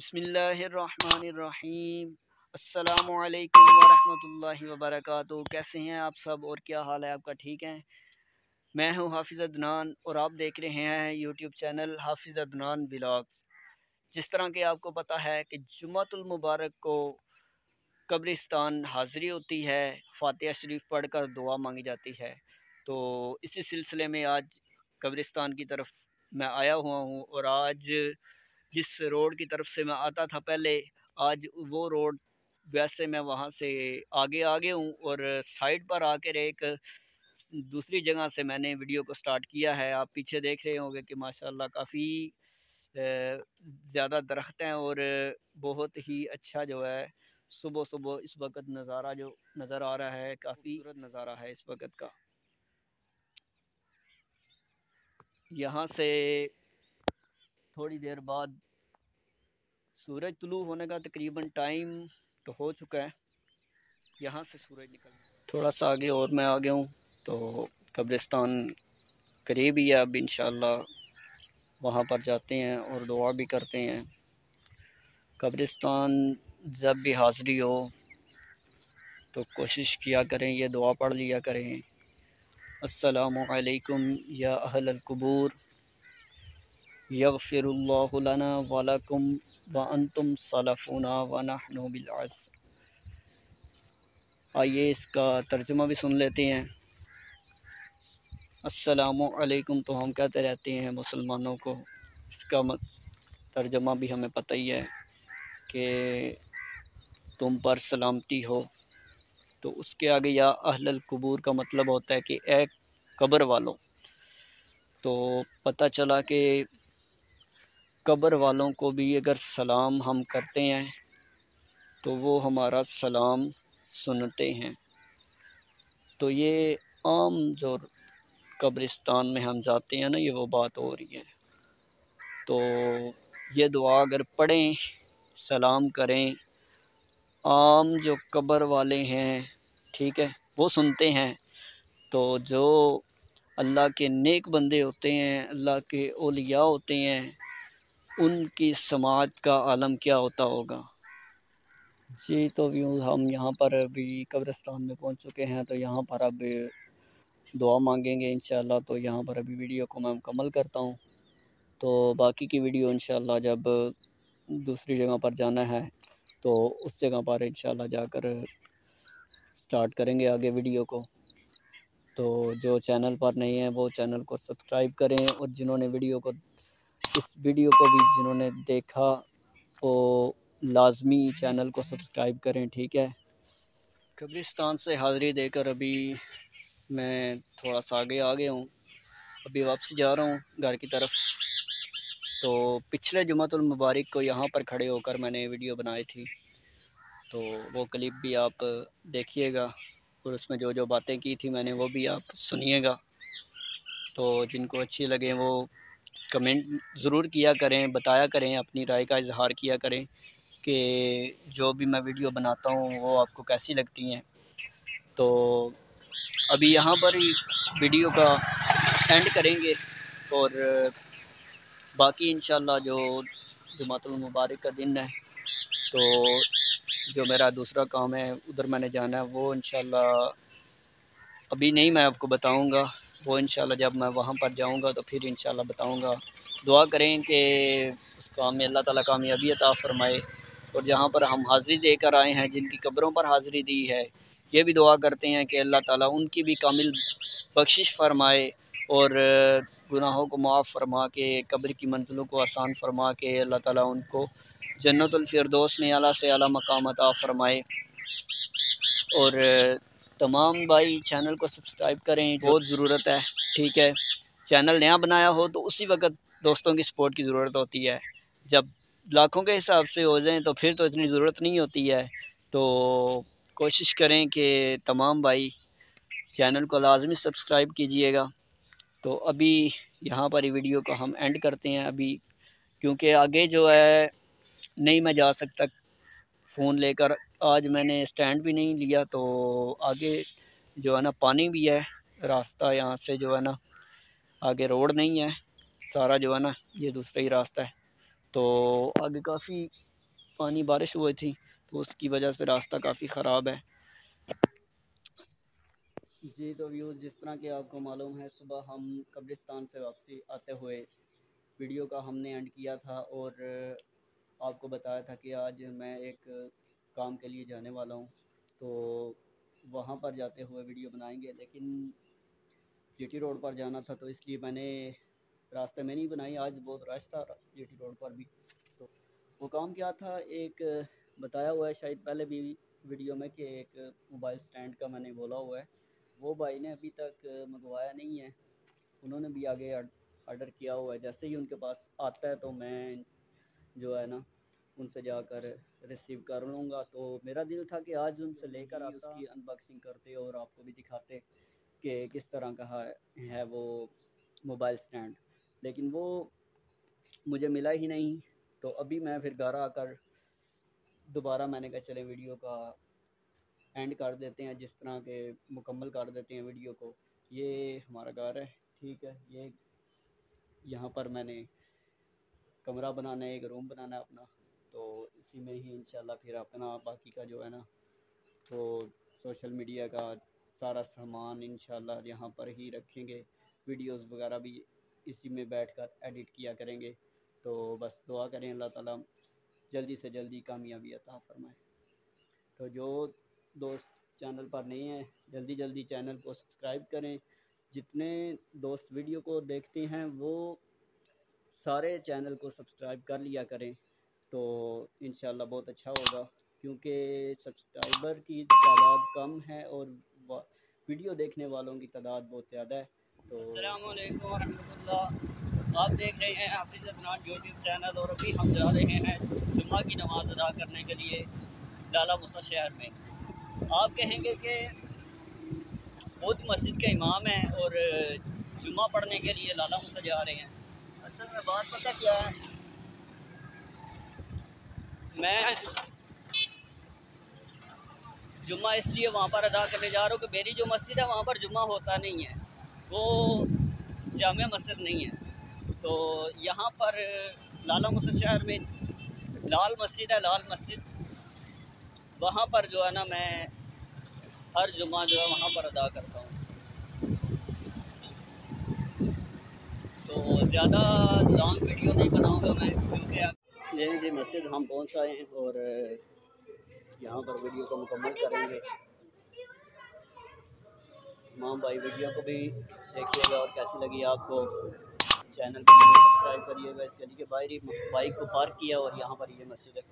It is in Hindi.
बिस्मिल्लाहिर्रहमानिर्रहीम। अस्सलामुअलैकुम वरहमतुल्लाहि वबरकातुहू। कैसे हैं आप सब और क्या हाल है आपका? ठीक है। मैं हूं हाफिज़ अदनान और आप देख रहे हैं यूट्यूब चैनल हाफिज़ अदनान व्लॉग्स। जिस तरह के आपको पता है कि जुम्मतुल मुबारक को कब्रिस्तान हाज़िरी होती है, फ़ातिहा शरीफ पढ़कर दुआ मांगी जाती है। तो इसी सिलसिले में आज कब्रिस्तान की तरफ मैं आया हुआ हूँ और आज जिस रोड की तरफ से मैं आता था पहले, आज वो रोड वैसे मैं वहाँ से आगे आ गया हूँ और साइड पर आकर एक दूसरी जगह से मैंने वीडियो को स्टार्ट किया है। आप पीछे देख रहे होंगे कि माशाल्लाह काफ़ी ज़्यादा दरख्त हैं और बहुत ही अच्छा जो है सुबह सुबह इस वक्त नज़ारा जो नज़र आ रहा है, काफ़ी खूबसूरत नज़ारा है इस वक्त का। यहाँ से थोड़ी देर बाद सूरज तुलू होने का तकरीबन टाइम तो हो चुका है। यहाँ से सूरज निकल थोड़ा सा आगे और मैं आ गया हूँ, तो कब्रिस्तान करीब ही है। अब इंशाल्लाह वहाँ पर जाते हैं और दुआ भी करते हैं। कब्रिस्तान जब भी हाज़िरी हो तो कोशिश किया करें, ये दुआ पढ़ लिया करें, अस्सलामु अलैकुम या अहलल कुबूर यगफिरुल्लाहु लना व लकुम व अंतुम सलफुना व नहनु बिल अस्र। आइए इसका तर्जुमा भी सुन लेते हैं। अस्सलामु अलैकुम तो हम कहते रहते हैं मुसलमानों को, इसका तर्जुमा भी हमें पता ही है कि तुम पर सलामती हो। तो उसके आगे या अहलल कुबूर का मतलब होता है कि ए कब्र वालों। तो पता चला कि कब्र वालों को भी अगर सलाम हम करते हैं तो वो हमारा सलाम सुनते हैं। तो ये आम जो कब्रिस्तान में हम जाते हैं ना, ये वो बात हो रही है। तो ये दुआ अगर पढ़ें, सलाम करें, आम जो कब्र वाले हैं, ठीक है, वो सुनते हैं। तो जो अल्लाह के नेक बंदे होते हैं, अल्लाह के औलिया होते हैं, उनकी समात का आलम क्या होता होगा जी। तो व्यूज़ हम यहाँ पर अभी कब्रिस्तान में पहुँच चुके हैं, तो यहाँ पर अब दुआ मांगेंगे इंशाल्लाह। तो यहाँ पर अभी वीडियो को मैं मुकम्मल करता हूँ, तो बाकी की वीडियो इंशाल्लाह जब दूसरी जगह पर जाना है तो उस जगह पर इंशाल्लाह जाकर स्टार्ट करेंगे आगे वीडियो को। तो जो चैनल पर नहीं है वो चैनल को सब्सक्राइब करें, और जिन्होंने इस वीडियो को भी जिन्होंने देखा वो लाजमी चैनल को सब्सक्राइब करें, ठीक है। कब्रिस्तान से हाज़िरी देकर अभी मैं थोड़ा सा आगे आ गया हूँ, अभी वापसी जा रहा हूँ घर की तरफ। तो पिछले जुमातुल मुबारक को यहाँ पर खड़े होकर मैंने वीडियो बनाई थी, तो वो क्लिप भी आप देखिएगा और उसमें जो जो बातें की थी मैंने वो भी आप सुनिएगा। तो जिनको अच्छी लगे वो कमेंट ज़रूर किया करें, बताया करें, अपनी राय का इजहार किया करें कि जो भी मैं वीडियो बनाता हूँ वो आपको कैसी लगती हैं। तो अभी यहाँ पर ही वीडियो का एंड करेंगे और बाकी इंशाल्लाह जो जुमातुल मुबारक का दिन है, तो जो मेरा दूसरा काम है उधर मैंने जाना है, वो इंशाल्लाह अभी नहीं मैं आपको बताऊंगा। वो इंशाल्लाह जब मैं वहाँ पर जाऊंगा तो फिर इंशाल्लाह बताऊंगा। दुआ करें कि उस काम में अल्लाह ताला कामयाबी अता फ़रमाए। और जहाँ पर हम हाज़िरी देकर आए हैं, जिनकी कब्रों पर हाज़िरी दी है, ये भी दुआ करते हैं कि अल्लाह ताला उनकी भी कामिल बख्शिश फ़रमाए और गुनाहों को माफ़ फरमा के कब्र की मंजिलों को आसान फरमा के अल्लाह ताला उनको जन्नतुल फिरदौस में आला से आला मकाम अता फ़रमाए। और तमाम भाई चैनल को सब्सक्राइब करें, बहुत ज़रूरत है, ठीक है। चैनल नया बनाया हो तो उसी वक्त दोस्तों की सपोर्ट की ज़रूरत होती है। जब लाखों के हिसाब से हो जाएं तो फिर तो इतनी ज़रूरत नहीं होती है। तो कोशिश करें कि तमाम भाई चैनल को लाजमी सब्सक्राइब कीजिएगा। तो अभी यहाँ पर ही वीडियो को हम एंड करते हैं अभी, क्योंकि आगे जो है नहीं मैं जा सकता फ़ोन लेकर। आज मैंने स्टैंड भी नहीं लिया, तो आगे जो है ना पानी भी है, रास्ता यहाँ से जो है ना आगे रोड नहीं है, सारा जो है ना ये दूसरा ही रास्ता है। तो आगे काफ़ी पानी बारिश हुई थी, तो उसकी वजह से रास्ता काफ़ी ख़राब है जी। तो व्यूज़, जिस तरह कि आपको मालूम है, सुबह हम कब्रिस्तान से वापसी आते हुए वीडियो का हमने एंड किया था और आपको बताया था कि आज मैं एक काम के लिए जाने वाला हूँ, तो वहाँ पर जाते हुए वीडियो बनाएंगे। लेकिन जीटी रोड पर जाना था, तो इसलिए मैंने रास्ते में नहीं बनाई। आज बहुत रश था जीटी रोड पर भी। तो वो काम क्या था, एक बताया हुआ है शायद पहले भी वीडियो में कि एक मोबाइल स्टैंड का मैंने बोला हुआ है। वो भाई ने अभी तक मंगवाया नहीं है, उन्होंने भी आगे ऑर्डर किया हुआ है। जैसे ही उनके पास आता है तो मैं जो है ना उनसे जाकर रिसीव कर लूँगा। तो मेरा दिल था कि आज उनसे लेकर आता, उसकी अनबॉक्सिंग करते और आपको भी दिखाते कि किस तरह का है वो मोबाइल स्टैंड। लेकिन वो मुझे मिला ही नहीं। तो अभी मैं फिर घर आकर दोबारा मैंने कहा चले वीडियो का एंड कर देते हैं, जिस तरह के मुकम्मल कर देते हैं वीडियो को। ये हमारा घर है, ठीक है। ये यहाँ पर मैंने कमरा बनाना है, एक रूम बनाना है अपना, तो इसी में ही इंशाल्लाह फिर अपना बाकी का जो है ना वो सोशल मीडिया का सारा सामान इंशाल्लाह यहाँ पर ही रखेंगे। वीडियोस वगैरह भी इसी में बैठकर एडिट किया करेंगे। तो बस दुआ करें अल्लाह ताला जल्दी से जल्दी कामयाबी अता फरमाए। तो जो दोस्त चैनल पर नहीं है, जल्दी जल्दी चैनल को सब्सक्राइब करें। जितने दोस्त वीडियो को देखते हैं वो सारे चैनल को सब्सक्राइब कर लिया करें, तो इंशाल्लाह बहुत अच्छा होगा। क्योंकि सब्सक्राइबर की तादाद कम है और वीडियो देखने वालों की तादाद बहुत ज़्यादा है। तो अस्सलाम वालेकुम रहमतुल्लाह, आप देख रहे हैं हाफिज़ अदनान यूट्यूब चैनल। और अभी हम जा रहे हैं जुम्मा की नमाज़ अदा करने के लिए लाला मूसा शहर में। आप कहेंगे कि खुद मस्जिद के इमाम हैं और जुम्मा पढ़ने के लिए लाला मूसा जा रहे हैं। असल में बात पता क्या है, मैं जुम्मा इसलिए वहाँ पर अदा करने जा रहा हूँ कि मेरी जो मस्जिद है वहाँ पर जुम्मा होता नहीं है, वो जामिया मस्जिद नहीं है। तो यहाँ पर लाला मूसा शहर में लाल मस्जिद है, लाल मस्जिद, वहाँ पर जो है ना मैं हर जुम्मा जो है वहाँ पर अदा करता हूँ। तो ज़्यादा लॉन्ग वीडियो नहीं बनाऊँगा मैं, क्योंकि ये जी मस्जिद हम पहुँच आए हैं और यहाँ पर वीडियो को मुकम्मल करेंगे। तमाम भाई वीडियो को भी देखिएगा और कैसी लगी आपको। चैनल को सब्सक्राइब करिएगा। इसके लिए बाइक को पार्क किया और यहाँ पर ये मस्जिद है।